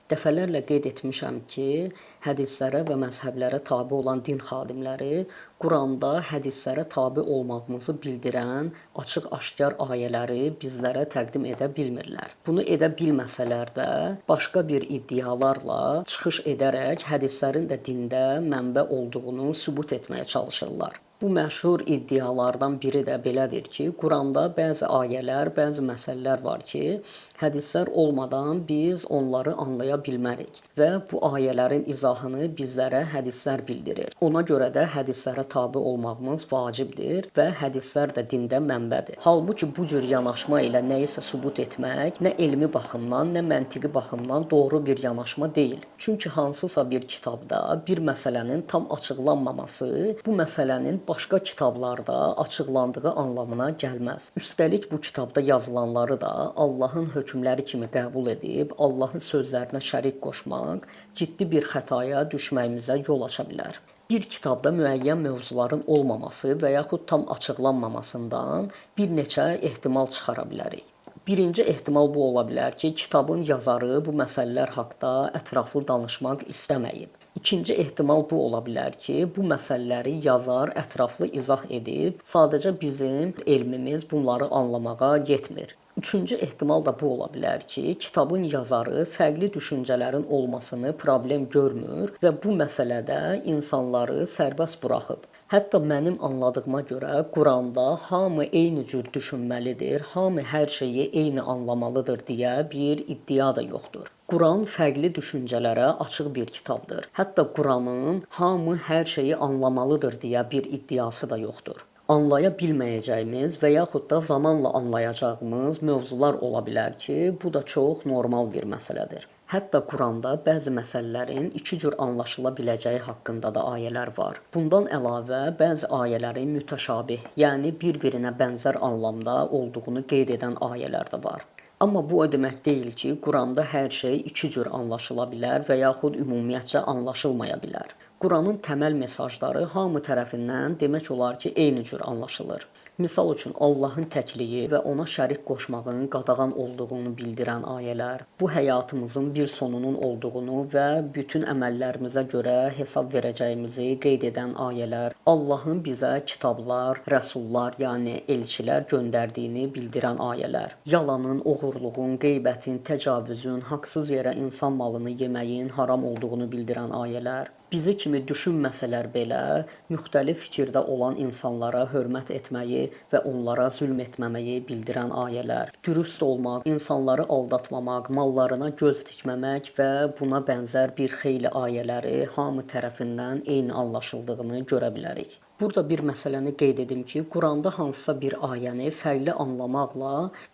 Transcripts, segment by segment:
Dəfələrlə qeyd etmişəm ki, hədislərə və məzhəblərə tabe olan din xadimləri Quranda hədislərə tabe olmağımızı bildirən açıq-aşkar ayələri bizlərə təqdim edə bilmirlər. Bunu edə bilməsələr də başqa bir iddialarla çıxış edərək hədislərin də dində mənbə olduğunu sübut etməyə çalışırlar. Bu məşhur iddialardan biri də belədir ki, Quranda bəzi ayələr, bəzi məsələlər var ki, hədislər olmadan biz onları anlaya bilmərik və bu ayələrin izahını bizlərə hədislər bildirir. Ona görə də hədislərə tabe olmağımız vacibdir və hədislər də dində mənbədir. Halbuki bu cür yanaşma ilə nəyisə sübut etmək nə elmi baxımdan, nə məntiqi baxımdan doğru bir yanaşma deyil. Çünki hansısa bir kitabda bir məsələnin tam açıqlanmaması bu məsələnin başqa kitablarda açıqlandığı anlamına gəlməz. Üstəlik bu kitabda yazılanları da Allahın hökmləri kimi qəbul edib, Allahın sözlərinə şərik qoşmaq ciddi bir xətaya düşməyimizə yol aça bilər. Bir kitabda müəyyən mövzuların olmaması və yaxud tam açıqlanmamasından bir neçə ehtimal çıxara bilərik. Birinci ehtimal bu ola bilər ki, kitabın yazarı bu məsələlər haqqında ətraflı danışmaq istəməyib. İkinci ehtimal bu ola bilər ki, bu məsələləri yazar ətraflı izah edib, sadəcə bizim elmimiz bunları anlamağa yetmir. Üçüncü ehtimal da bu ola bilər ki, kitabın yazarı fərqli düşüncələrin olmasını problem görmür və bu məsələdə insanları sərbəst buraxıb. Hətta mənim anladığıma görə Quranda hamı eyni cür düşünməlidir, hamı hər şeyi eyni anlamalıdır deyə bir iddia da yoxdur. Quran fərqli düşüncələrə açıq bir kitabdır. Hətta Quranın hamı hər şeyi anlamalıdır deyə bir iddiası da yoxdur. Anlaya bilməyəcəyimiz və yaxud da zamanla anlayacağımız mövzular ola bilər ki, bu da çox normal bir məsələdir. Hətta Quranda bəzi məsələlərin iki cür anlaşıla biləcəyi haqqında da ayələr var. Bundan əlavə bəzi ayələrin mütəşabih, yəni bir-birinə bənzər anlamda olduğunu qeyd edən ayələr də var. Amma bu o demək deyil ki, Quranda hər şey iki cür anlaşıla bilər və yaxud ümumiyyətcə anlaşılmaya bilər. Quranın təməl mesajları hamı tərəfindən demək olar ki, eyni cür anlaşılır. Misal üçün Allahın təkliyi və ona şərik qoşmağın qadağan olduğunu bildirən ayələr, bu həyatımızın bir sonunun olduğunu və bütün əməllərimizə görə hesab verəcəyimizi qeyd edən ayələr, Allahın bizə kitablar, rəsullar, yəni elçilər göndərdiyini bildirən ayələr, yalanın, oğurluğun, qeybətin, təcavüzün, haqsız yerə insan malını yeməyin haram olduğunu bildirən ayələr, bizi kimi düşünməsələr belə müxtəlif fikirdə olan insanlara hörmət etməyi və onlara zülm etməməyi bildirən ayələr, dürüst olmaq, insanları aldatmamaq, mallarına göz tikməmək və buna bənzər bir xeyli ayələri hamı tərəfindən eyni anlaşıldığını görə bilərik. Burada bir məsələni qeyd edim ki, Quranda hansısa bir ayəni fərqli anlamaqla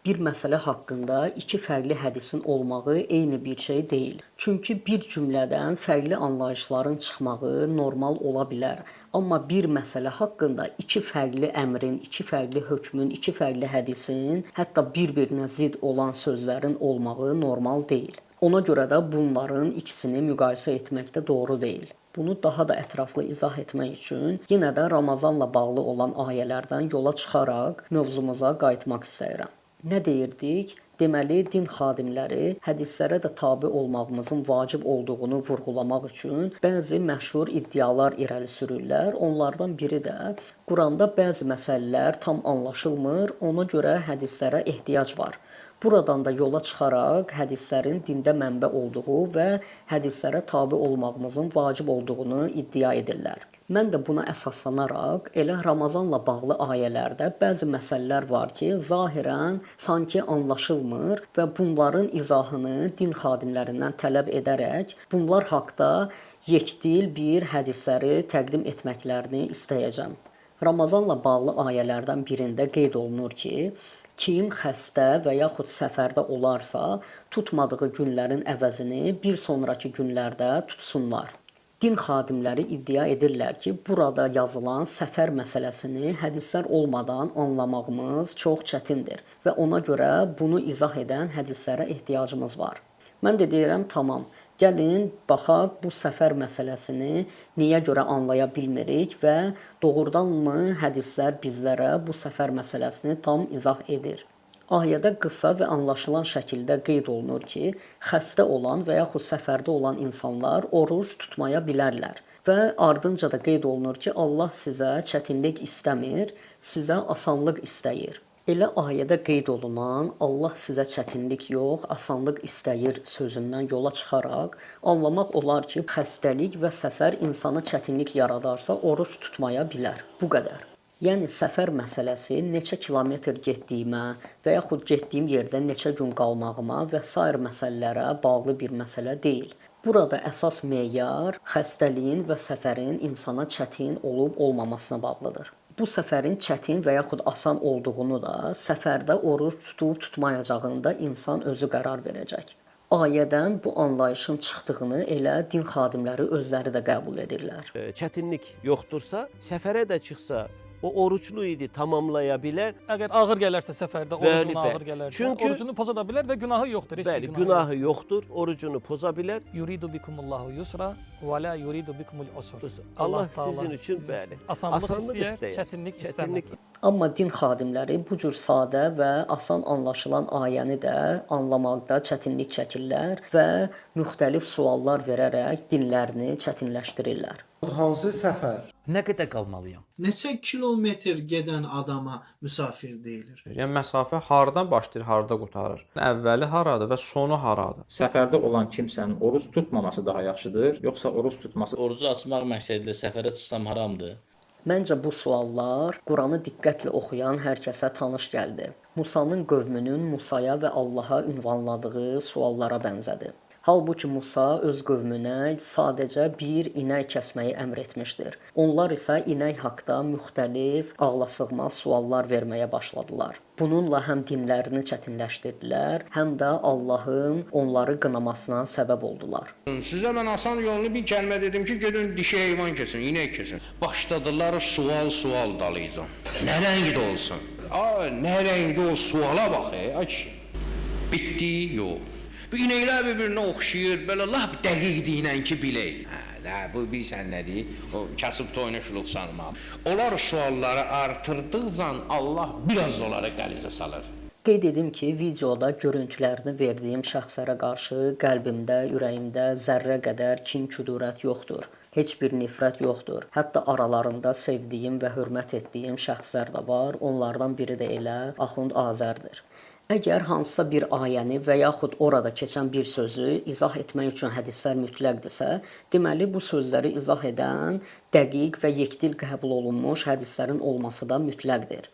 bir məsələ haqqında iki fərqli hədisin olmağı eyni bir şey deyil. Çünki bir cümlədən fərqli anlayışların çıxmağı normal ola bilər. Amma bir məsələ haqqında iki fərqli əmrin, iki fərqli hökmün, iki fərqli hədisin, hətta bir-birinə zid olan sözlərin olmağı normal deyil. Ona görə də bunların ikisini müqayisə etmək də doğru deyil. Bunu daha da ətraflı izah etmək üçün yenə də Ramazanla bağlı olan ayələrdən yola çıxaraq mövzumuza qayıtmaq istəyirəm. Nə deyirdik? Deməli, din xadimləri hədislərə də tabe olmağımızın vacib olduğunu vurğulamaq üçün bəzi məşhur iddialar irəli sürürlər. Onlardan biri də Quranda bəzi məsələlər tam anlaşılmır, ona görə hədislərə ehtiyac var. Buradan da yola çıxaraq hədislərin dində mənbə olduğu və hədislərə tabe olmağımızın vacib olduğunu iddia edirlər. Mən də buna əsaslanaraq elə Ramazanla bağlı ayələrdə bəzi məsələlər var ki, zahirən sanki anlaşılmır və bunların izahını din xadimlərindən tələb edərək bunlar haqqda yekdil bir hədisləri təqdim etməklərini istəyəcəm. Ramazanla bağlı ayələrdən birində qeyd olunur ki, kim xəstə və yaxud səfərdə olarsa, tutmadığı günlərin əvəzini bir sonraki günlərdə tutsunlar. Din xadimləri iddia edirlər ki, burada yazılan səfər məsələsini hədislər olmadan anlamağımız çox çətindir və ona görə bunu izah edən hədislərə ehtiyacımız var. Mən də deyirəm, tamam, gəlin baxaq bu səfər məsələsini niyə görə anlaya bilmirik və doğrudanmı hədislər bizlərə bu səfər məsələsini tam izah edir. Ayədə qısa və anlaşılan şəkildə qeyd olunur ki, xəstə olan və yaxud səfərdə olan insanlar oruc tutmaya bilərlər. Və ardınca da qeyd olunur ki, Allah sizə çətinlik istəmir, sizə asanlıq istəyir. Elə ayədə qeyd olunan Allah sizə çətinlik yox, asanlıq istəyir sözündən yola çıxaraq anlamaq olar ki, xəstəlik və səfər insana çətinlik yaradarsa oruc tutmaya bilər. Bu qədər. Yəni səfər məsələsi neçə kilometr getdiyimə və yaxud getdiyim yerdə neçə gün qalmağıma və sair məsələlərə bağlı bir məsələ deyil. Burada əsas meyar xəstəliyin və səfərin insana çətin olub olmamasına bağlıdır. Bu səfərin çətin və yaxud asan olduğunu da səfərdə oruc tutub tutmayacağında insan özü qərar verəcək. Ayədən bu anlayışın çıxdığını elə din xadimləri özləri də qəbul edirlər. Çətinlik yoxdursa, səfərə də çıxsa, o oruçlu idi, tamamlaya bilər. Əgər ağır gələrsə səfərdə, orucuna ağır gələrsə, orucunu poza da bilər və günahı yoxdur. Bəli, günahı yoxdur, orucunu poza bilər. Yuridu bikumullahu yusra və la yuridu bikumul usr. Allah sizin üçün bəli, asanlıq istəyir, çətinlik istəmir. Amma din xadimləri bu cür sadə və asan anlaşılan ayəni də anlamaqda çətinlik çəkirlər və müxtəlif suallar verərək dinlərini çətinləşdirirlər. Hansı səfər? Nə qədər qalmalıyam? Neçə kilometr gedən adama müsafir deyilir? Yəni məsafə hardan başlayır, harda qurtarır? Əvvəli haradır və sonu haradır? Səfərdə olan kimsənin oruc tutmaması daha yaxşıdır, yoxsa oruc tutması? Orucu açmaq məqsədilə səfərə çıxsam haramdır? Məncə bu suallar Quranı diqqətlə oxuyan hər kəsə tanış gəldi. Musanın qövmünün Musaya və Allaha ünvanladığı suallara bənzədi. Halbuki Musa öz qövmünə sadəcə bir inək kəsməyi əmr etmişdir. Onlar isə inək haqqda müxtəlif ağlasığmaz suallar verməyə başladılar. Bununla həm dinlərini çətinləşdirdilər, həm də Allahın onları qınamasına səbəb oldular. Sizə mən asan yolunu bir kəlmə dedim ki, gedin dişi heyvan kesin, inək kesin. Başladılar sual dalayacam. Nə rəngdə olsun? Nə rəngdə o suala bax, bitdi, yox. Bu inəklər bir-birinə oxşayır, belə lap dəqiqliklə ki, bilək. Bu bilsən nədir? O kasıb toynaşılıq sanmaq. Onlar sualları artırdıqca Allah biraz onlara qəlizə salır. Qeyd edim ki, videoda görüntülərini verdiyim şəxslərə qarşı qəlbimdə, ürəyimdə zərrə qədər kin-kudurət yoxdur. Heç bir nifrət yoxdur. Hətta aralarında sevdiyim və hörmət etdiyim şəxslər də var. Onlardan biri də elə Axund Azərdir. Əgər hansısa bir ayəni və yaxud orada keçən bir sözü izah etmək üçün hədislər mütləqdirsə, deməli bu sözləri izah edən dəqiq və yekdil qəbul olunmuş hədislərin olması da mütləqdir.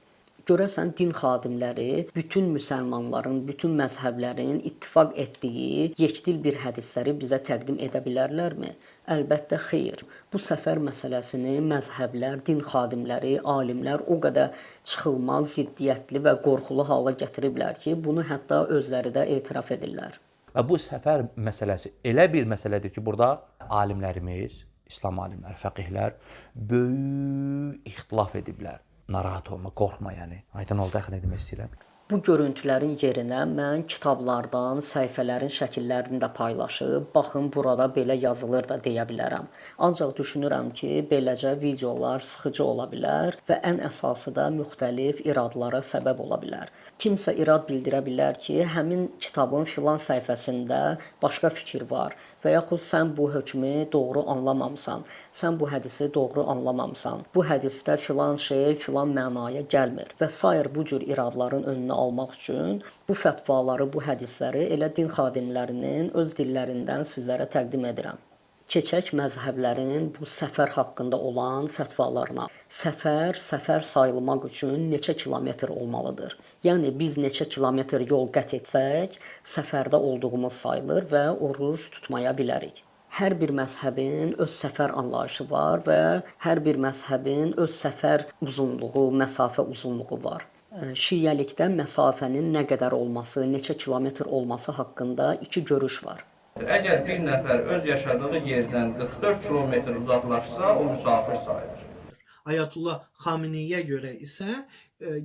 Görəsən din xadimləri bütün müsəlmanların, bütün məzhəblərin ittifaq etdiyi yekdil bir hədisləri bizə təqdim edə bilərlərmi? Əlbəttə xeyr. Bu səfər məsələsini məzhəblər, din xadimləri, alimlər o qədər çıxılmaz, ziddiyyətli və qorxulu hala gətiriblər ki, bunu hətta özləri də etiraf edirlər. Və bu səfər məsələsi elə bir məsələdir ki, burada alimlərimiz, İslam alimləri, fəqihlər böyük ixtilaf ediblər. Narahat olma, qorxma yəni. Aydın oldu, axı nə demək istəyirəm? Bu görüntülərin yerinə mən kitablardan səhifələrin şəkillərini də paylaşıb, baxın burada belə yazılır da deyə bilərəm. Ancaq düşünürəm ki, beləcə videolar sıxıcı ola bilər və ən əsası da müxtəlif iradlara səbəb ola bilər. Kimsə irad bildirə bilər ki, həmin kitabın filan səhifəsində başqa fikir var və yaxud sən bu hökmü doğru anlamamısan, sən bu hədisi doğru anlamamısan, bu hədisdə filan şey filan mənaya gəlmir və sair bu cür iradların önünü almaq üçün bu fətvaları, bu hədisləri elə din xadimlərinin öz dillərindən sizlərə təqdim edirəm. Keçək məzhəblərin bu səfər haqqında olan fətvalarına. Səfər sayılmaq üçün neçə kilometr olmalıdır? Yəni biz neçə kilometr yol qət etsək, səfərdə olduğumuz sayılır və oruc tutmaya bilərik. Hər bir məzhəbin öz səfər anlayışı var və hər bir məzhəbin öz səfər uzunluğu, məsafə uzunluğu var. Şiəlikdə məsafənin nə qədər olması, neçə kilometr olması haqqında iki görüş var. Əgər bir nəfər öz yaşadığı yerdən 44 kilometr uzaqlaşsa, o müsafir sayılır. Ayətullah Xameneyə görə isə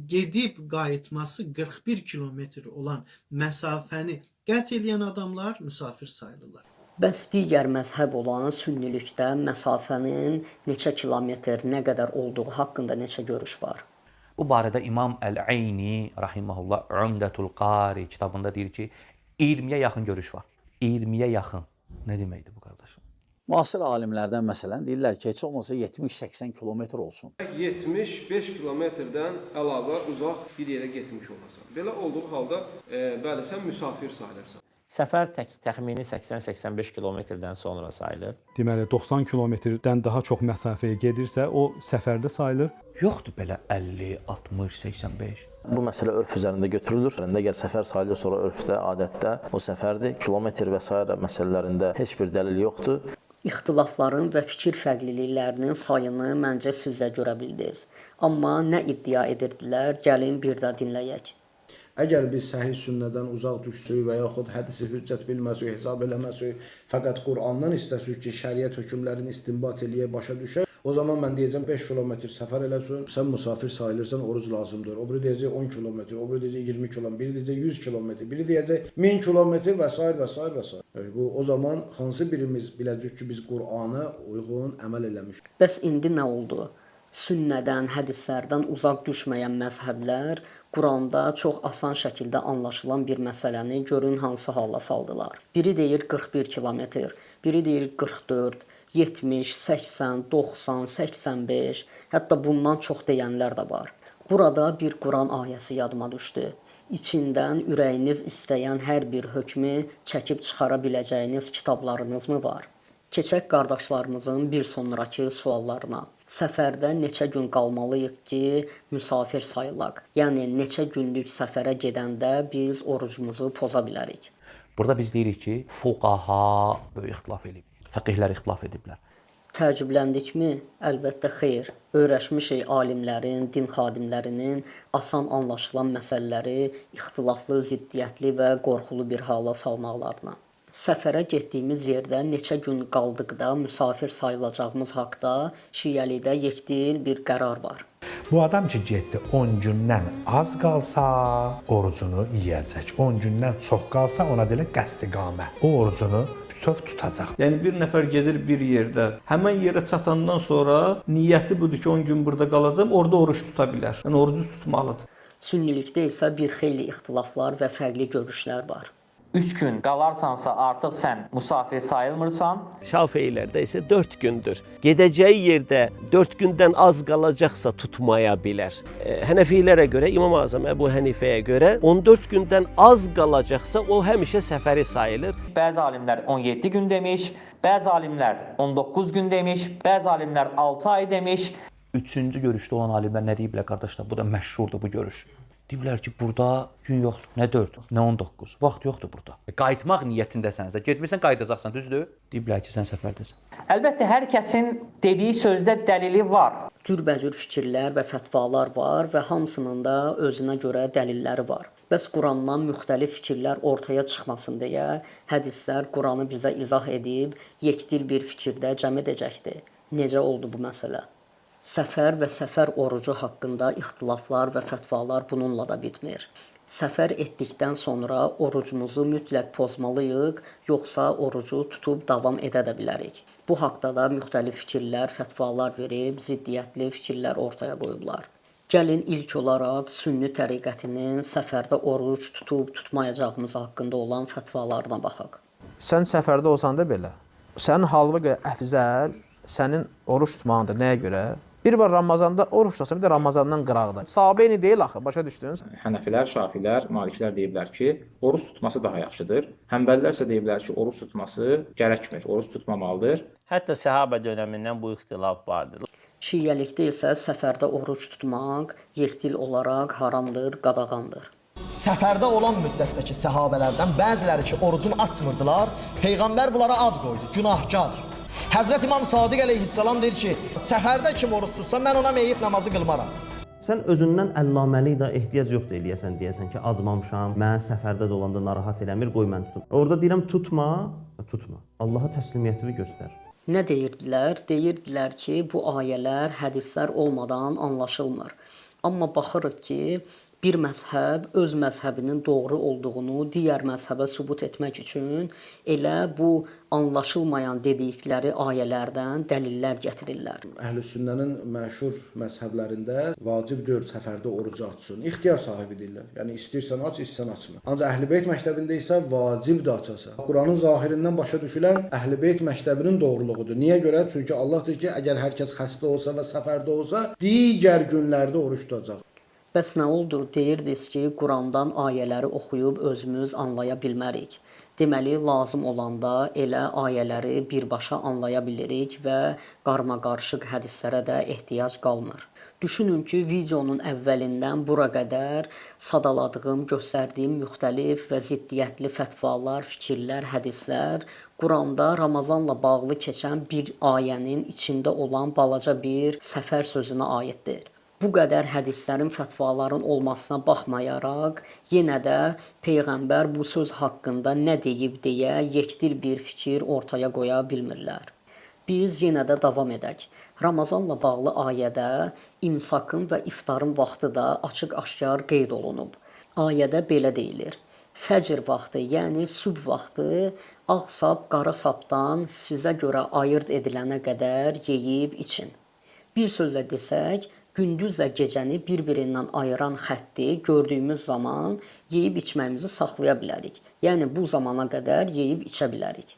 gedib qayıtması 41 kilometr olan məsafəni qət edən adamlar müsafir sayılırlar. Bəs digər məzhəb olan sünnilikdə məsafənin neçə kilometr, nə qədər olduğu haqqında neçə görüş var? Bu barədə İmam Əl-Eyni rahimehullah Umdatul Qari kitabında deyir ki, 20-yə yaxın görüş var. 20-yə yaxın. Nə deməkdir bu qardaşım? Müasir alimlərdən məsələn deyirlər ki, heç olmasa 70-80 kilometr olsun. 75 kilometrdən əlavə uzaq bir yerə getmiş olasan. Belə olduğu halda bəli sən müsafir sayılırsan. Səfər təxmini 80-85 kilometrdən sonra sayılır. Deməli 90 kilometrdən daha çox məsafəyə gedirsə, o səfərdə sayılır. Yoxdur belə 50, 60, 85. Bu məsələ örf üzərində götürülür. Əgər səfər sayılır, sonra örfdə, adətdə o səfərdir. Kilometr və s. məsələlərində heç bir dəlil yoxdur. İxtilafların və fikir fərqliliklərinin sayını məncə siz də görə bildiniz. Amma nə iddia edirdilər, gəlin bir də dinləyək. Əgər biz səhih sünnədən uzaq düşsük və yaxud hədisi hüccət bilməsək, hesab eləməsək, fəqət Qur'andan istəsik ki, şəriət hökmlərini istinbat eləyə başa düşək, o zaman mən deyəcəm 5 kilometr səfər eləsən, sən musafir sayılırsan, oruc lazımdır. O biri deyəcək 10 kilometr, o biri deyəcək 20 kilometr, biri deyəcək 100 kilometr, biri deyəcək 1000 kilometr və s. və s. və s. Bu o zaman hansı birimiz biləcək ki, biz Qur'ana uyğun əməl eləmişik. Bəs indi nə oldu? Sünnədən, hədislərdən uzaq düşməyən məzhəblər Quranda çox asan şəkildə anlaşılan bir məsələni görün hansı hala saldılar. Biri deyir 41 kilometr, biri deyir 44, 70, 80, 90, 85, hətta bundan çox deyənlər də var. Burada bir Quran ayəsi yadıma düşdü. İçindən ürəyiniz istəyən hər bir hökmü çəkib çıxara biləcəyiniz kitablarınız mı var? Keçək qardaşlarımızın bir sonrakı suallarına. Səfərdə neçə gün qalmalıyıq ki, müsafir sayılaq? Yəni, neçə günlük səfərə gedəndə biz orucumuzu poza bilərik? Burada biz deyirik ki, fuqaha böyük ixtilaf edib, fəqihlər ixtilaf ediblər. Təəccübləndikmi? Əlbəttə xeyr. Öyrəşmişik alimlərin, din xadimlərinin asan anlaşılan məsələləri ixtilaflı, ziddiyyətli və qorxulu bir hala salmaqlarına. Səfərə getdiyimiz yerdə neçə gün qaldıqda müsafir sayılacağımız haqda şiəlikdə yekdil bir qərar var. Bu adam ki getdi 10 gündən az qalsa orucunu yeyəcək. 10 gündən çox qalsa ona deyilir qəsdiqamə. O orucunu bütöv tutacaq. Yəni bir nəfər gedir bir yerdə, həmin yerə çatandan sonra niyyəti budur ki 10 gün burada qalacam, orada oruç tuta bilər. Yəni orucu tutmalıdır. Sünnilikdə isə bir xeyli ixtilaflar və fərqli görüşlər var. 3 gün qalarsansa artıq sən müsafir sayılmırsan. Şafiilərdə isə 4 gündür. Gedəcəyi yerdə 4 gündən az qalacaqsa tutmaya bilər. Hənəfilərə görə, İmam Azam Əbu Hənifəyə görə 14 gündən az qalacaqsa o həmişə səfəri sayılır. Bəzi alimlər 17 gün demiş, bəzi alimlər 19 gün demiş, bəzi alimlər 6 ay demiş. Üçüncü görüşdə olan alimlər nə deyiblər qardaşlar? Bu da məşhurdur bu görüş. Deyiblər ki, burada gün yoxdur. Nə 4, nə 19. Vaxt yoxdur burada. Qayıtmaq niyyətindəsənsə, getmirsən, qayıdacaqsan, düzdür? Deyiblər ki, sən səfərdəsən. Əlbəttə, hər kəsin dediyi sözdə dəlili var. Cürbəcür fikirlər və fətvalar var və hamısının da özünə görə dəlilləri var. Bəs Qurandan müxtəlif fikirlər ortaya çıxmasın deyə hədislər Quranı bizə izah edib, yekdil bir fikirdə cəm edəcəkdir. Necə oldu bu məsələ? Səfər və səfər orucu haqqında ixtilaflar və fətvalar bununla da bitmir. Səfər etdikdən sonra orucumuzu mütləq pozmalıyıq, yoxsa orucu tutub davam edə də bilərik. Bu haqda da müxtəlif fikirlər, fətvalar verib, ziddiyyətli fikirlər ortaya qoyublar. Gəlin ilk olaraq sünni təriqətinin səfərdə oruc tutub tutmayacağımız haqqında olan fətvalarına baxaq. Sən səfərdə olsan da belə, sənin halına görə əfzəl sənin oruç tutmağındır. Nəyə görə? Bir var Ramazanda oruç tutsa, bir də Ramazandan qıraqda. Sahabeyni deyil axı, başa düşdünüz? Hənəfilər, Şafilər, Maliklər deyiblər ki, oruç tutması daha yaxşıdır. Həmbəlilər isə deyiblər ki, oruç tutması gərəkmir, oruç tutmamalıdır. Hətta səhabə dönəmindən bu ixtilaf vardır. Şiəlikdə isə səfərdə oruç tutmaq yekdil olaraq haramdır, qadağandır. Səfərdə olan müddətdəki səhabələrdən bəziləri ki, orucunu açmırdılar, Peyğəmbər bunlara ad qoydu, günahkar. Həzrət İmam Sadiq əleyhissalam deyir ki, səfərdə kim oruç tutsa, mən ona meyyit namazı qılmaram. Sən özündən əlləməlik də ehtiyac yoxdur eləyəsən, deyəsən ki, acmamışam, mən səfərdə də olanda narahat eləmir, qoy mən tutum. Orada deyirəm, tutma. Allaha təslimiyyətini göstər. Nə deyirdilər? Deyirdilər ki, bu ayələr, hədislər olmadan anlaşılmır. Amma baxırıq ki, Bir məzhəb öz məzhəbinin doğru olduğunu digər məzhəbə sübut etmək üçün elə bu anlaşılmayan dedikləri ayələrdən dəlillər gətirirlər. Əhlüsünnənin məşhur məzhəblərində vacib 4 səfərdə orucu açsın. İxtiyar sahibidirlər. Yəni istəyirsən aç, istəyirsən açma. Ancaq Əhl-i-Beyt məktəbində isə vacibdir açasan. Quranın zahirindən başa düşülən Əhl-i-Beyt məktəbinin doğruluğudur. Niyə görə? Çünki Allah deyir ki, əgər hər kəs xəstə olsa və səfərdə olsa, digər günlərdə oruç tutacaq. Bəs nə oldu? Deyirdiniz ki, Qurandan ayələri oxuyub özümüz anlaya bilmərik. Deməli, lazım olanda elə ayələri birbaşa anlaya bilirik və qarmaqarışıq hədislərə də ehtiyac qalmır. Düşünün ki, videonun əvvəlindən bura qədər sadaladığım, göstərdiyim müxtəlif və ziddiyyətli fətvalar, fikirlər, hədislər Quranda Ramazanla bağlı keçən bir ayənin içində olan balaca bir səfər sözünə aiddir. Bu qədər hədislərin, fətvaların olmasına baxmayaraq, yenə də Peyğəmbər bu söz haqqında nə deyib deyə yekdil bir fikir ortaya qoya bilmirlər. Biz yenə də davam edək. Ramazanla bağlı ayədə imsakın və iftarın vaxtı da açıq-aşkar qeyd olunub. Ayədə belə deyilir: Fəcr vaxtı, yəni sübh vaxtı ağ sap, qara sapdan sizə görə ayırd edilənə qədər yeyib için. Bir sözlə desək, gündüzlə gecəni bir-birindən ayıran xətti gördüyümüz zaman yeyib içməyimizi saxlaya bilərik. Yəni bu zamana qədər yeyib içə bilərik.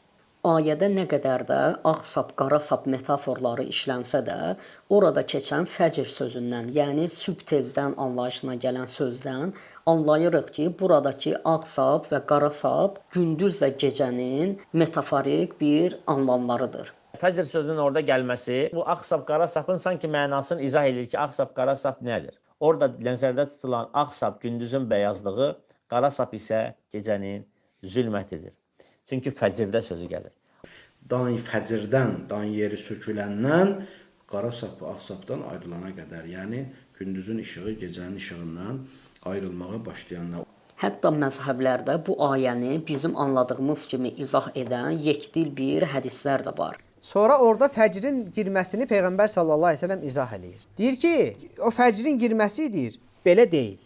Ayədə nə qədər də ağ sap, qara sap metaforları işlənsə də, orada keçən fəcr sözündən, yəni sübh tezdən anlayışına gələn sözdən anlayırıq ki, buradakı ağ sap və qara sap gündüzlə gecənin metaforik bir anlamlarıdır. Fəcr sözünün orada gəlməsi bu ağ sap, qara sapın sanki mənasını izah edir ki, ağ sap, qara sap nədir? Orada nəzərdə tutulan ağ sap gündüzün bəyazlığı, qara sap isə gecənin zülmətidir. Çünki fəcrdə sözü gəlir. Dan fəcrdən, dan yeri söküləndən qara sap, ağ sapdan ayrılana qədər, yəni gündüzün işığı gecənin işığından ayrılmağa başlayanlar. Hətta məzhəblərdə bu ayəni bizim anladığımız kimi izah edən yekdil bir hədislər də var. Sonra orada fəcrin girməsini Peyğəmbər sallallahu əleyhi və səlləm izah eləyir. Deyir ki, o fəcrin girməsi deyir, belə deyil.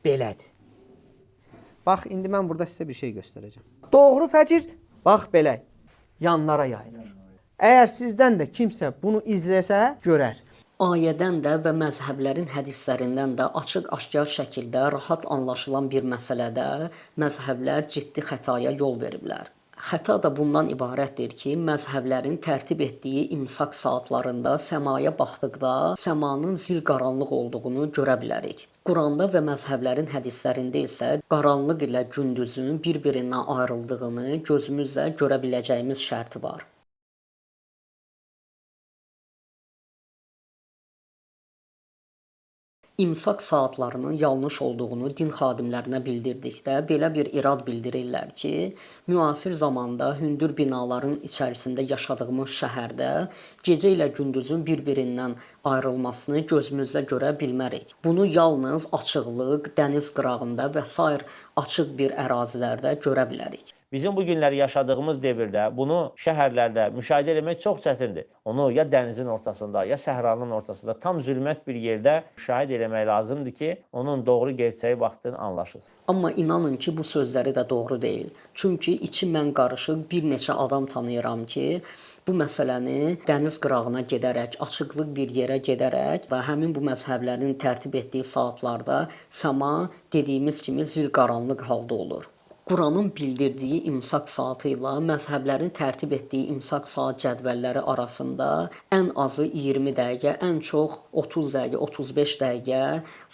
Belədir. Bax, indi mən burada sizə bir şey göstərəcəm. Doğru fəcr, bax belə, yanlara yayılır. Əgər sizdən də kimsə bunu izləsə, görər. Ayədən də və məzhəblərin hədislərindən də açıq-aşkar şəkildə rahat anlaşılan bir məsələdə məzhəblər ciddi xətaya yol veriblər. Xəta da bundan ibarətdir ki, məzhəblərin tərtib etdiyi imsak saatlarında səmaya baxdıqda səmanın zil qaranlıq olduğunu görə bilərik. Quranda və məzhəblərin hədislərində isə qaranlıq ilə gündüzün bir-birindən ayrıldığını gözümüzlə görə biləcəyimiz şərti var. İmsak saatlarının yanlış olduğunu din xadimlərinə bildirdikdə belə bir irad bildirirlər ki, müasir zamanda hündür binaların içərisində yaşadığımız şəhərdə gecə ilə gündüzün bir-birindən ayrılmasını gözümüzlə görə bilmərik. Bunu yalnız açıqlıq, dəniz qırağında və sair açıq bir ərazilərdə görə bilərik. Bizim bu günləri yaşadığımız devirdə bunu şəhərlərdə müşahidə etmək çox çətindir. Onu ya dənizin ortasında, ya səhranın ortasında, tam zülmət bir yerdə müşahidə etmək lazımdır ki, onun doğru gerçəyi vaxtını anlaşılsın. Amma inanın ki, bu sözləri də doğru deyil. Çünki içi mən qarışıq bir neçə adam tanıyıram ki, bu məsələni dəniz qırağına gedərək, açıqlıq bir yerə gedərək və həmin bu məzhəblərin tərtib etdiyi saatlarda səma dediyimiz kimi zil qaranlıq halda olur. Quranın bildirdiyi imsak saatı ilə məzhəblərin tərtib etdiyi imsak saat cədvəlləri arasında ən azı 20 dəqiqə, ən çox 30 dəqiqə, 35 dəqiqə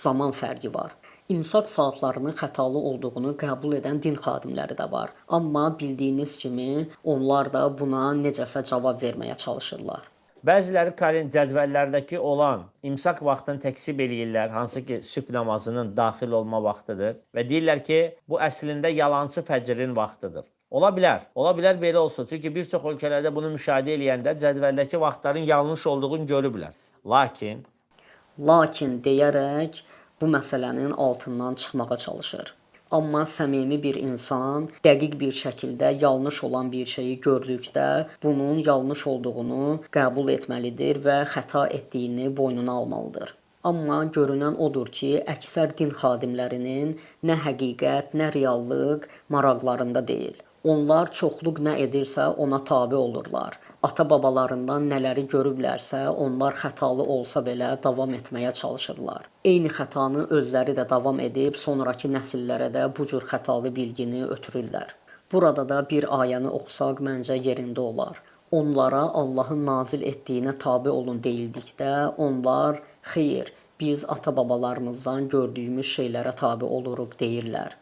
zaman fərqi var. İmsak saatlarının xətalı olduğunu qəbul edən din xadimləri də var. Amma bildiyiniz kimi onlar da buna necəsə cavab verməyə çalışırlar. Bəziləri cədvəllərdəki olan imsak vaxtını təksib eləyirlər, hansı ki sübh namazının daxil olma vaxtıdır və deyirlər ki, bu əslində yalançı fəcrin vaxtıdır. Ola bilər belə olsun. Çünki bir çox ölkələrdə bunu müşahidə eləyəndə cədvəldəki vaxtların yanlış olduğunu görüblər. Lakin deyərək bu məsələnin altından çıxmağa çalışır. Amma səmimi bir insan dəqiq bir şəkildə yanlış olan bir şeyi gördükdə bunun yanlış olduğunu qəbul etməlidir və xəta etdiyini boynuna almalıdır. Amma görünən odur ki, əksər din xadimlərinin nə həqiqət, nə reallıq maraqlarında deyil. Onlar çoxluq nə edirsə ona tabe olurlar. Ata-babalarından nələri görüblərsə, onlar xətalı olsa belə davam etməyə çalışırlar. Eyni xətanı özləri də davam edib, sonrakı nəsillərə də bu cür xətalı bilgini ötürürlər. Burada da bir ayəni oxusaq məncə yerində olar. Onlara Allahın nazil etdiyinə tabe olun deyildikdə, onlar, xeyr, biz ata-babalarımızdan gördüyümüz şeylərə tabe oluruq deyirlər.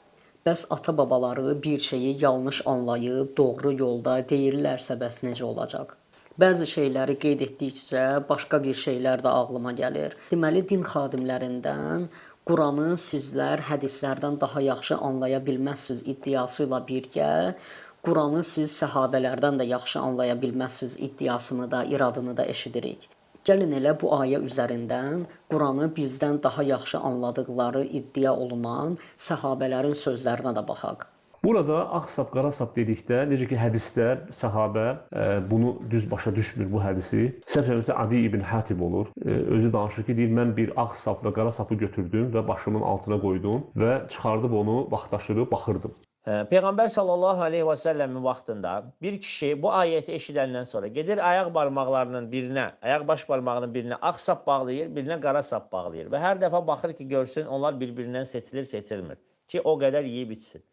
Bəs ata-babaları bir şeyi yanlış anlayıb, doğru yolda deyirlərsə bəs necə olacaq? Bəzi şeyləri qeyd etdikcə başqa bir şeylər də ağlıma gəlir. Deməli, din xadimlərindən Quranı sizlər hədislərdən daha yaxşı anlaya bilməzsiniz iddiası ilə birgə, Quranı siz səhabələrdən də yaxşı anlaya bilməzsiniz iddiasını da, iradını da eşidirik. Gəlin elə bu ayə üzərindən Quranı bizdən daha yaxşı anladıqları iddia olunan səhabələrin sözlərinə də baxaq. Burada ağ sap, qara sap dedikdə, necə ki hədislər, səhabə bunu düz başa düşmür bu hədisi. Səhv eləmirəmsə Adi ibn Hatim olur. Özü danışır ki, deyir, mən bir ağ sap və qara sapı götürdüm və başımın altına qoydum və çıxardıb onu vaxtaşırıb baxırdım. Peyğəmbər sallallahu aleyhi və səlləmin vaxtında bir kişi bu ayəti eşidəndən sonra gedir ayaq barmaqlarının birinə, ayaq baş barmağının birinə ağ sap bağlayır, birinə qara sap bağlayır və hər dəfə baxır ki, görsün onlar bir-birindən seçilir, seçilmir ki, o qədər yeyib içsin.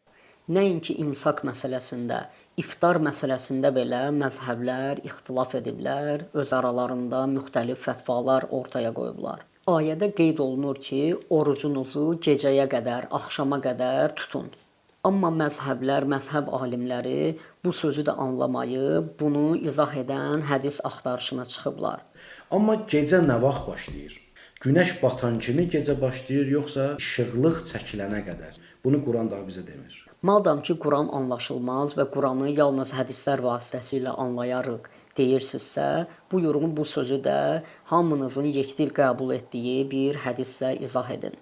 Nəinki imsak məsələsində, iftar məsələsində belə məzhəblər ixtilaf ediblər, öz aralarında müxtəlif fətvalar ortaya qoyublar. Ayədə qeyd olunur ki, orucunuzu gecəyə qədər, axşama qədər tutun. Amma məzhəblər, məzhəb alimləri bu sözü də anlamayıb, bunu izah edən hədis axtarışına çıxıblar. Amma gecə nə vaxt başlayır? Günəş batan kimi gecə başlayır, yoxsa işıqlıq çəkilənə qədər? Bunu Quran da bizə demir. Madam ki, Quran anlaşılmaz və Quranı yalnız hədislər vasitəsilə anlayarıq deyirsinizsə, buyurun bu sözü də hamınızın yekdil qəbul etdiyi bir hədislə izah edin.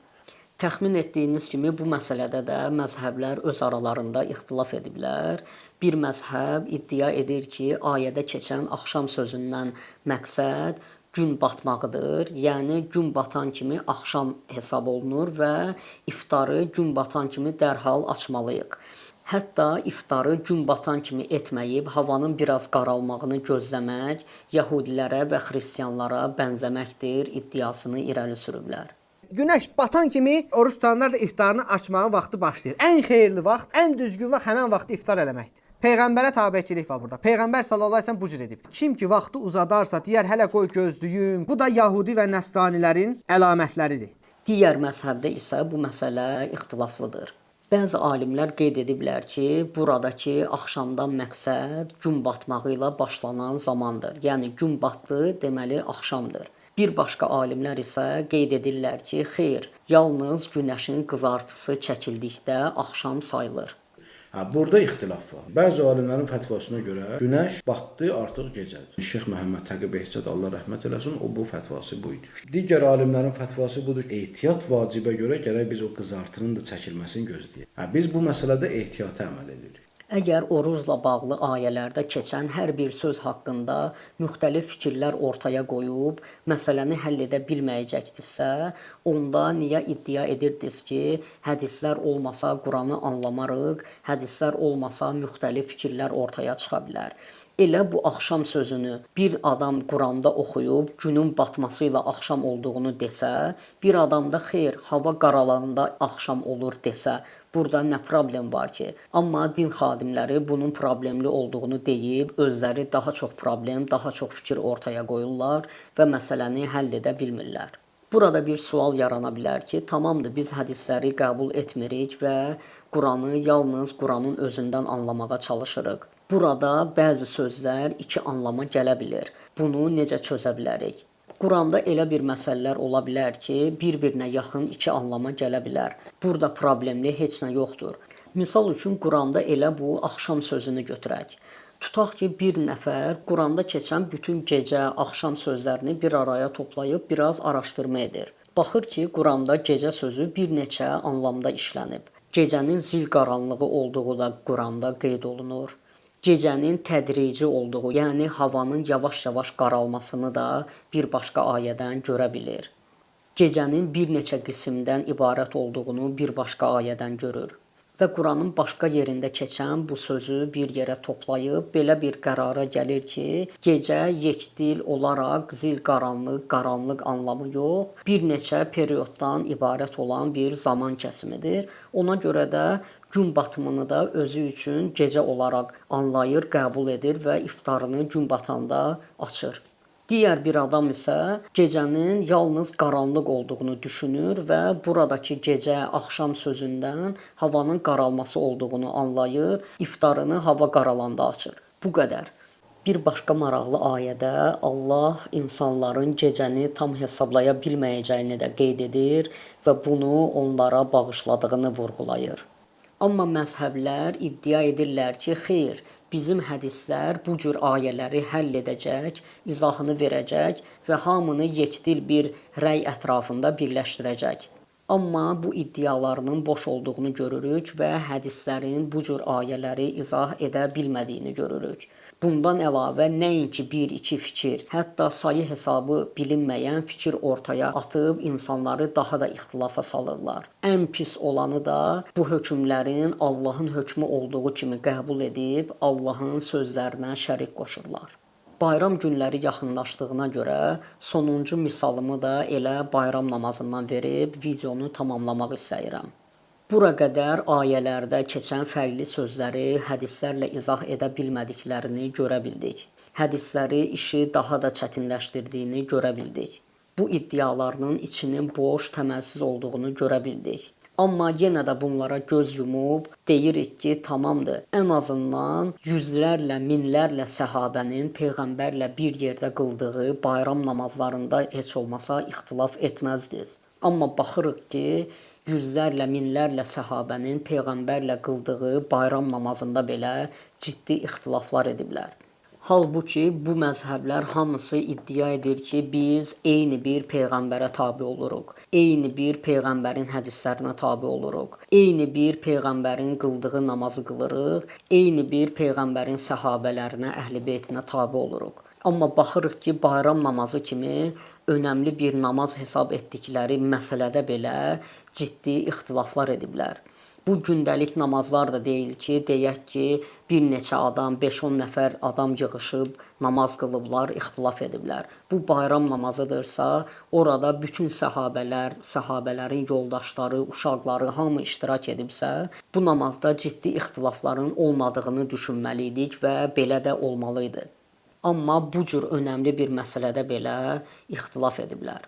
Təxmin etdiyiniz kimi bu məsələdə də məzhəblər öz aralarında ixtilaf ediblər. Bir məzhəb iddia edir ki, ayədə keçən axşam sözündən məqsəd gün batmağıdır, yəni gün batan kimi axşam hesab olunur və iftarı gün batan kimi dərhal açmalıyıq. Hətta iftarı gün batan kimi etməyib havanın biraz qaralmağını gözləmək yəhudilərə və xristianlara bənzəməkdir iddiasını irəli sürüblər. Günəş batan kimi oruç tutanlar da iftarını açmağın vaxtı başlayır. Ən xeyirli vaxt, ən düzgün vaxt həmin vaxtı iftar eləməkdir. Peyğəmbərə tabeçilik var burada. Peyğəmbər sallallahu əleyhi və səlləm bu cür edib. Kim ki vaxtı uzadarsa, deyər hələ qoy gözlüyüm. Bu da Yahudi və Nəsranilərin əlamətləridir. Digər məzhəbdə isə bu məsələ ixtilaflıdır. Bəzi alimlər qeyd ediblər ki, buradakı axşamdan məqsəd gün batmağı ilə başlanan zamandır. Yəni gün batdı, deməli axşamdır. Bir başqa alimlər isə qeyd edirlər ki, xeyr, yalnız günəşin qızartısı çəkildikdə axşam sayılır. Burada ixtilaf var. Bəzi alimlərin fətvasına görə günəş batdı, artıq gecədir. Şeyx Məhəmməd Təqi Behçət Allah rəhmət eləsin, o bu fətvası bu idi. Digər alimlərin fətvası budur. Ehtiyat vacibə görə gərək biz o qızartının da çəkilməsini gözləyək. Biz bu məsələdə ehtiyata əməl edirik. Əgər orucla bağlı ayələrdə keçən hər bir söz haqqında müxtəlif fikirlər ortaya qoyub, məsələni həll edə bilməyəcəkdirsə, onda niyə iddia edirdiniz ki, hədislər olmasa Quranı anlamarıq, hədislər olmasa müxtəlif fikirlər ortaya çıxa bilər. Elə bu axşam sözünü bir adam Quranda oxuyub, günün batması ilə axşam olduğunu desə, bir adam da xeyr, hava qaralanda axşam olur desə, burada nə problem var ki? Amma din xadimləri bunun problemli olduğunu deyib, özləri daha çox problem, daha çox fikir ortaya qoyurlar və məsələni həll edə bilmirlər. Burada bir sual yarana bilər ki, tamamdır, biz hədisləri qəbul etmirik və Quranı yalnız Quranın özündən anlamağa çalışırıq. Burada bəzi sözlər iki anlama gələ bilir. Bunu necə çözə bilərik? Quranda elə bir məsələlər ola bilər ki, bir-birinə yaxın iki anlama gələ bilər. Burada problemli heç nə yoxdur. Misal üçün, Quranda elə bu axşam sözünü götürək. Tutaq ki, bir nəfər Quranda keçən bütün gecə, axşam sözlərini bir araya toplayıb biraz araşdırma edir. Baxır ki, Quranda gecə sözü bir neçə anlamda işlənib. Gecənin zil qaranlığı olduğu da Quranda qeyd olunur. Gecənin tədrici olduğu, yəni havanın yavaş-yavaş qaralmasını da bir başqa ayədən görə bilir. gecənin bir neçə qismdən ibarət olduğunu bir başqa ayədən görür. Və Quranın başqa yerində keçən bu sözü bir yerə toplayıb belə bir qərara gəlir ki, gecə yekdil olaraq zil qaranlıq anlamı yox, bir neçə perioddan ibarət olan bir zaman kəsimidir. Ona görə də gün batımını da özü üçün gecə olaraq anlayır, qəbul edir və iftarını gün batanda açır. Digər bir adam isə gecənin yalnız qaranlıq olduğunu düşünür və buradakı gecə, axşam sözündən havanın qaralması olduğunu anlayır, iftarını hava qaralanda açır. Bu qədər. Bir başqa maraqlı ayədə Allah insanların gecəni tam hesablaya bilməyəcəyini də qeyd edir və bunu onlara bağışladığını vurğulayır. Amma məzhəblər iddia edirlər ki, xeyr, bizim hədislər bu cür ayələri həll edəcək, izahını verəcək və hamını yekdil bir rəy ətrafında birləşdirəcək. Amma bu iddialarının boş olduğunu görürük və hədislərin bu cür ayələri izah edə bilmədiyini görürük. Bundan əlavə nəinki bir-iki fikir, hətta sayı hesabı bilinməyən fikir ortaya atıb insanları daha da ixtilafa salırlar. Ən pis olanı da bu hökmlərin Allahın hökmü olduğu kimi qəbul edib Allahın sözlərinə şərik qoşurlar. Bayram günləri yaxınlaşdığına görə sonuncu misalımı da elə bayram namazından verib videonu tamamlamaq istəyirəm. Bura qədər ayələrdə keçən fərqli sözləri hədislərlə izah edə bilmədiklərini görə bildik. Hədisləri işi daha da çətinləşdirdiyini görə bildik. Bu iddialarının içinin boş, təməlsiz olduğunu görə bildik. Amma yenə də bunlara göz yumub deyirik ki, tamamdır. Ən azından yüzlərlə, minlərlə səhabənin Peyğəmbərlə bir yerdə qıldığı bayram namazlarında heç olmasa ixtilaf etməzdiniz. Amma baxırıq ki, yüzlərlə, minlərlə səhabənin Peyğəmbərlə qıldığı bayram namazında belə ciddi ixtilaflar ediblər. Halbuki bu məzhəblər hamısı iddia edir ki, biz eyni bir Peyğəmbərə tabi oluruq. Eyni bir Peyğəmbərin hədislərinə tabi oluruq. Eyni bir Peyğəmbərin qıldığı namazı qılırıq. Eyni bir Peyğəmbərin səhabələrinə, əhl-i beytinə tabi oluruq. Amma baxırıq ki, bayram namazı kimi önəmli bir namaz hesab etdikləri məsələdə belə ciddi ixtilaflar ediblər. Bu gündəlik namazlar da deyil ki, deyək ki, bir neçə adam, 5-10 nəfər adam yığışıb namaz qılıblar, ixtilaf ediblər. Bu bayram namazıdırsa, orada bütün səhabələr, səhabələrin yoldaşları, uşaqları hamı iştirak edibsə, bu namazda ciddi ixtilafların olmadığını düşünməliydik və belə də olmalıydı. Amma bu cür önəmli bir məsələdə belə ixtilaf ediblər.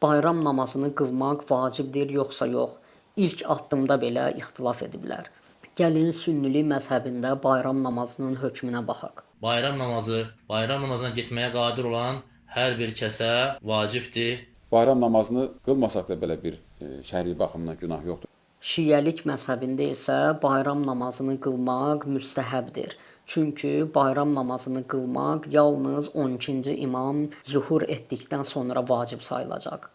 Bayram namazını qılmaq vacibdir yoxsa yox? İlk addımda belə ixtilaf ediblər. Gəlin sünnilik məzhəbində bayram namazının hökmünə baxaq. Bayram namazına getməyə qadir olan hər bir kəsə vacibdir. Bayram namazını qılmasaq da belə bir şəri baxımdan günah yoxdur. Şiəlik məzhəbində isə bayram namazını qılmaq müstəhəbdir. Çünki bayram namazını qılmaq yalnız 12-ci imam zuhur etdikdən sonra vacib sayılacaq.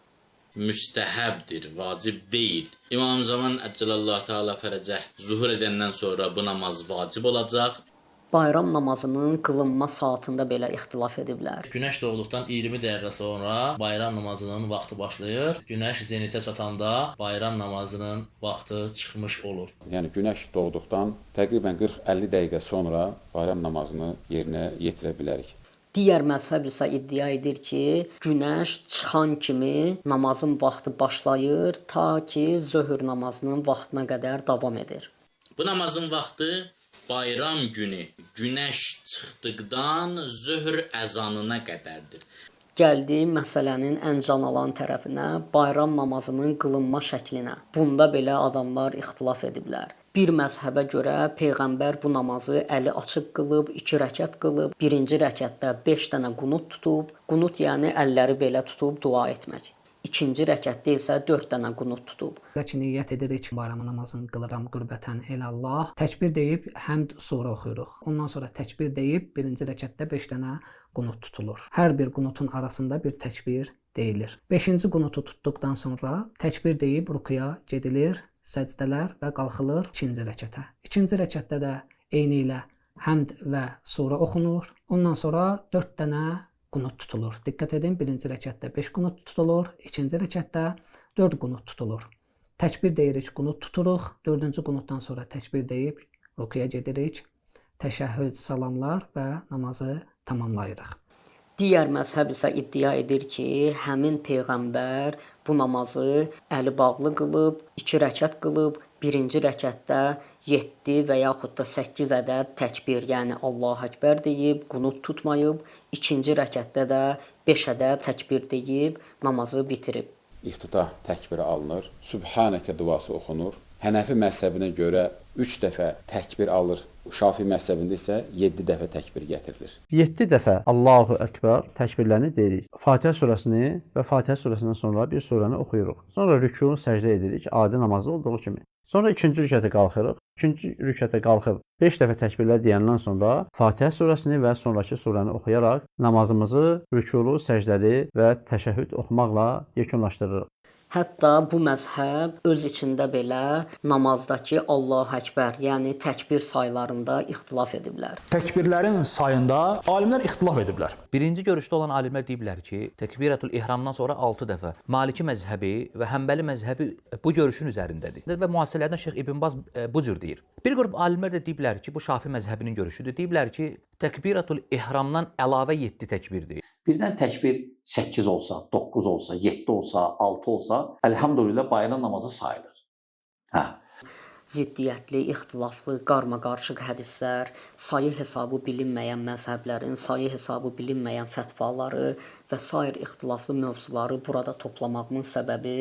Müstəhəbdir, vacib deyil. İmam Zaman Əcəlallahu Teala fərəcəh zuhur edəndən sonra bu namaz vacib olacaq. Bayram namazının qılınma saatında belə ixtilaf ediblər. Günəş doğduqdan 20 dəqiqə sonra bayram namazının vaxtı başlayır. Günəş zenitə çatanda bayram namazının vaxtı çıxmış olur. Yəni günəş doğduqdan təqribən 40-50 dəqiqə sonra bayram namazını yerinə yetirə bilərik. Digər məzhəb isə iddia edir ki, günəş çıxan kimi namazın vaxtı başlayır, ta ki zöhr namazının vaxtına qədər davam edir. Bu namazın vaxtı bayram günü günəş çıxdıqdan zöhr əzanına qədərdir. Gəldi məsələnin ən can alan tərəfinə, bayram namazının qılınma şəklinə. Bunda belə adamlar ixtilaf ediblər. Bir məzhəbə görə Peyğəmbər bu namazı əli açıq qılıb, 2 rəkət qılıb, birinci rəkətdə 5 dənə qunut tutub, qunut yəni əlləri belə tutub dua etmək. İkinci rəkətdə isə 4 dənə qunut tutub. Niyyət edirik ki, bayram namazını qılıram qürbətən elallah. Təkbir deyib həmd surə oxuyuruq. Ondan sonra təkbir deyib birinci rəkətdə 5 dənə qunut tutulur. Hər bir qunutun arasında bir təkbir deyilir. 5-ci qunutu tutduqdan sonra təkbir deyib rukuya gedilir, səcdələr və qalxılır 2-ci rəkətə. 2-ci rəkətdə də eyni ilə həmd və surə oxunur. Ondan sonra 4 dənə qunut tutulur. Diqqət edin, birinci rəkətdə 5 qunut tutulur, ikinci rəkətdə 4 qunut tutulur. Təkbir deyirik, qunut tuturuq. 4-cü qunutdan sonra təkbir deyib rukuya gedirik. Təşəhhüd, salamlar və namazı tamamlayırıq. Digər məzhəb isə iddia edir ki, həmin peyğəmbər bu namazı əli bağlı qılıb, 2 rəkət qılıb, birinci rəkətdə 7 və yaxud da 8 ədəd təkbir, yəni Allahu Əkbər deyib, qunut tutmayıb, ikinci rəkətdə də 5 ədəd təkbir deyib, namazı bitirib. İftitah təkbiri alınır, Sübhanəkə duası oxunur. Hənəfi məzhəbinə görə 3 dəfə təkbir alır. Şafi məzhəbində isə 7 dəfə təkbir gətirilir. 7 dəfə Allahu Əkbər təkbirlərini deyirik. Fatihə surəsini və Fatihə surəsindən sonra bir surəni oxuyuruq. Sonra rükû, səcdə edirik, adi namazda olduğu kimi. Sonra ikinci rükətə qalxırıq. İkinci rükətə qalxıb 5 dəfə təkbirlər deyəndən sonra Fatihə surəsini və sonrakı surəni oxuyaraq namazımızı rükûlu, səcdəli və təşəhhüd oxumaqla yekunlaşdırırıq. Hətta bu məzhəb öz içində belə namazdakı Allahu Əkbər, yəni təkbir saylarında ixtilaf ediblər. Təkbirlərin sayında alimlər ixtilaf ediblər. Birinci görüşdə olan alimlər deyiblər ki, Təkbiratul İhramdan sonra 6 dəfə. Maliki məzhəbi və Həmbəli məzhəbi bu görüşün üzərindədir. Və müasirlərdən Şeyx İbn Baz bu cür deyir. Bir qrup alimlər də deyiblər ki, bu Şafi məzhəbinin görüşüdür. Deyiblər ki, Təkbiratul İhramdan əlavə 7 təkbirdir. Birdən təkbir 8 olsa, 9 olsa, 7 olsa, 6 olsa, əlhamdülillah bayram namazı sayılır. Ziddiyyətli, ixtilaflı, qarmaqarışıq hədislər, sayı hesabı bilinməyən məzhəblərin, sayı hesabı bilinməyən fətvaları və sair ixtilaflı mövzuları burada toplamağımın səbəbi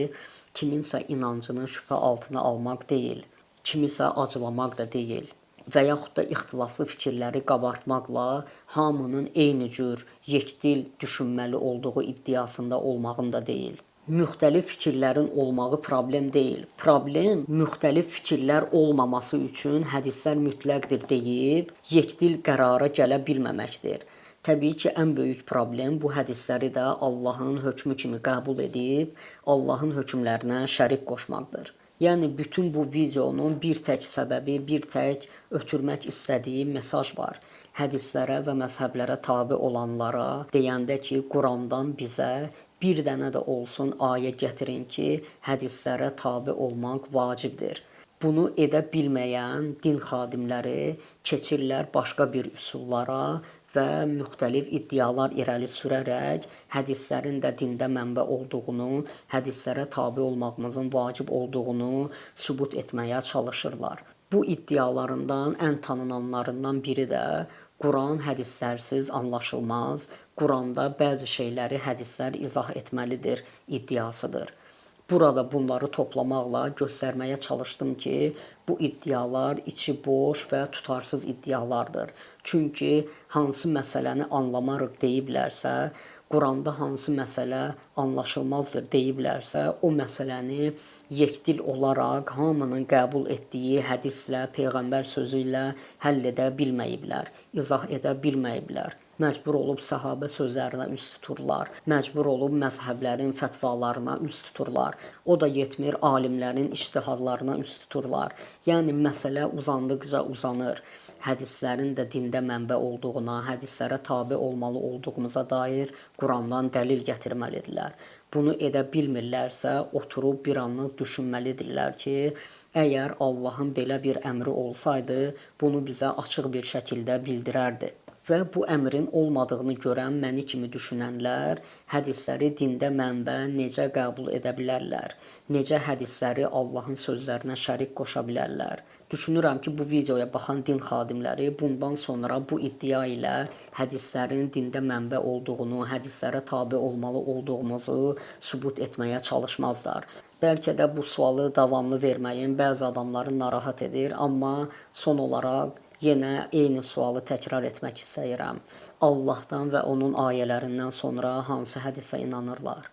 kiminsə inancını şübhə altına almaq deyil, kimisə acılamaq da deyil və yaxud da ixtilaflı fikirləri qabartmaqla hamının eyni cür yekdil düşünməli olduğu iddiasında olmağım da deyil. Müxtəlif fikirlərin olmağı problem deyil. Problem müxtəlif fikirlər olmaması üçün hədislər mütləqdir deyib yekdil qərara gələ bilməməkdir. Təbii ki, ən böyük problem bu hədisləri də Allahın hökmü kimi qəbul edib Allahın hökmlərinə şərik qoşmaqdır. Yəni bütün bu videonun bir tək səbəbi, bir tək ötürmək istədiyi mesaj var. Hədislərə və məzhəblərə tabe olanlara deyəndə ki, Qurandan bizə bir dənə də olsun ayə gətirin ki, hədislərə tabe olmaq vacibdir. Bunu edə bilməyən din xadimləri keçirlər başqa bir üsullara və müxtəlif iddialar irəli sürərək hədislərin də dində mənbə olduğunu, hədislərə tabe olmağımızın vacib olduğunu sübut etməyə çalışırlar. Bu iddialarından ən tanınanlarından biri də Quran hədislərsiz anlaşılmaz, Quranda bəzi şeyləri hədislər izah etməlidir iddiasıdır. Burada bunları toplamaqla göstərməyə çalışdım ki, bu iddialar içi boş və tutarsız iddialardır. Çünki hansı məsələni anlamarıq deyiblərsə, Quranda hansı məsələ anlaşılmazdır deyiblərsə, o məsələni yekdil olaraq hamının qəbul etdiyi hədislə, peyğəmbər sözü ilə həll edə bilməyiblər, izah edə bilməyiblər. Məcbur olub səhabə sözlərinə üst tuturlar, məcbur olub məzhəblərin fətvalarına üst tuturlar. O da yetmir, alimlərin ictihadlarına üst tuturlar. Yəni məsələ uzandıqca uzanır. Hədislərin də dində mənbə olduğuna, hədislərə tabe olmalı olduğumuza dair Qurandan dəlil gətirməlidirlər. Bunu edə bilmirlərsə, oturub bir anlıq düşünməlidirlər ki, əgər Allahın belə bir əmri olsaydı, bunu bizə açıq bir şəkildə bildirərdi. Və bu əmrin olmadığını görən məni kimi düşünənlər hədisləri dində mənbə necə qəbul edə bilərlər? Necə hədisləri Allahın sözlərinə şərik qoşa bilərlər? Düşünürəm ki, bu videoya baxan din xadimləri bundan sonra bu iddia ilə hədislərin dində mənbə olduğunu, hədislərə tabe olmalı olduğumuzu sübut etməyə çalışmazlar. Bəlkə də bu sualı davamlı verməyin bəzi adamları narahat edir, amma son olaraq yenə eyni sualı təkrar etmək istəyirəm. Allahdan və onun ayələrindən sonra hansı hədisə inanırlar?